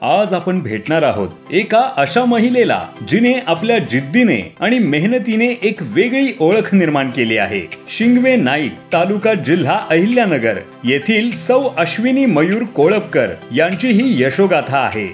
आज आपण भेटणार आहोत एका अशा महिलेला जिने आपल्या जिद्दीने आणि मेहनतीने एक वेगळी ओळख निर्माण केली आहे। शिंगवे नाईक, तालुका जिल्हा अहिल्यानगर येथील सौ अश्विनी मयूर कोळपकर यांची ही यशोगाथा आहे।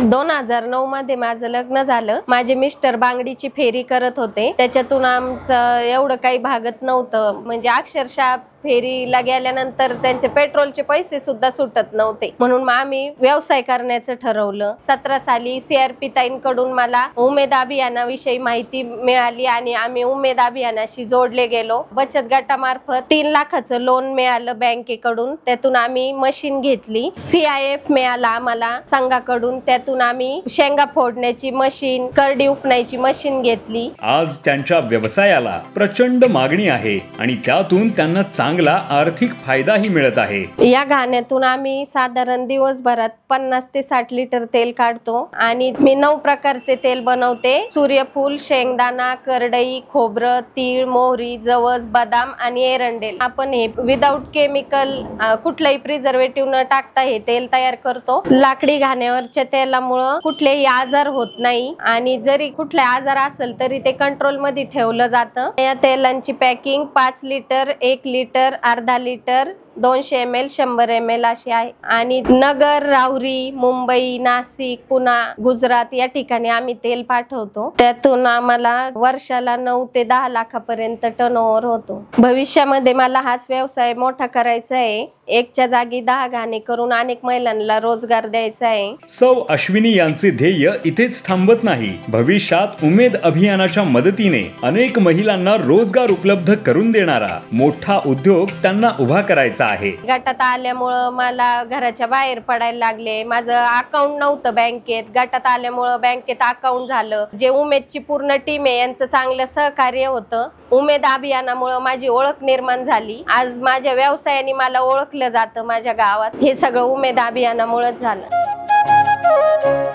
2009 मध्ये माझं लग्न झालं। माझे मिस्टर बांगडीची फेरी करत होते, त्याच्यातून आमचं एवढं काही भागत नव्हतं। म्हणजे अक्षरशः फेरीला गेल्यानंतर त्यांचे पेट्रोलचे पैसे सुद्धा सुटत नव्हते, म्हणून मग आम्ही व्यवसाय करण्याचं ठरवलं। 17 साली CRP ताईंकडून मला उमेद अभियानाविषयी माहिती मिळाली आणि आम्ही उमेद अभियानाशी जोडले गेलो। बचत गटामार्फत 3 लाखाचं लोन मिळालं बँकेकडून, त्यातून आम्ही मशीन घेतली। CIF मिळाला आम्हाला संघाकडून, त्यातून आम्ही शेंगा फोडण्याची मशीन, करडी उपण्याची मशीन घेतली। आज त्यांच्या व्यवसायाला प्रचंड मागणी आहे आणि त्यातून त्यांना चांगला आर्थिक फायदाही मिळत आहे। या घाण्यातून आम्ही साधारण दिवसभरात 50 ते 60 लिटर तेल काढतो आणि मी 9 प्रकारचे तेल बनवते। सूर्यफूल, शेंगदाणा, करडई, खोबरं, तीळ, मोहरी, जवस, बदाम आणि एरंडेल। आपण हे विदाउट केमिकल कुठलाही प्रिझर्वेटिव्ह न टाकता हे तेल तयार करतो। लाकडी घाण्यावरच्या तेलामुळे कुठलेही आजार होत नाही आणि जरी कुठले आजार असेल तरी ते कंट्रोल मध्ये ठेवलं जातं। या तेलांची पॅकिंग 5 लिटर, 1 लिटर, अर्धा लिटर, 200 ml, 100 ml अशी आहे आणि नगर, राहुरी, मुंबई, नाशिक, पुणे, गुजरात या ठिकाणी आम्ही तेल पाठवतो। त्यातून आम्हाला वर्षाला 9 ते 10 लाखापर्यंत टर्नओव्हर होतो। भविष्यामध्ये मला हाच व्यवसाय मोठा करायचा आहे। एकच्या जागी 10 घाणे करून अनेक महिलांना रोजगार द्यायचा आहे। सौ अश्विनी यांचे ध्येय इथेच थांबत नाही। भविष्यात उमेद अभियानाच्या मदतीने अनेक महिलांना रोजगार उपलब्ध करून देणारा मोठा उद्योग त्यांना उभा करायचा आहे। गटात आल्यामुळे मला घराच्या बाहेर पडायला लागले। माझं अकाउंट नव्हतं बँकेत, गटात आल्यामुळे बँकेत अकाउंट झालं। जे उमेदची पूर्ण टीम आहे यांचं चांगलं सहकार्य होतं। उमेद अभियानामुळे माझी ओळख निर्माण झाली। आज माझ्या व्यवसायाने मला ओळखलं जातं माझ्या गावात। हे सगळं उमेद अभियानामुळेच झालं।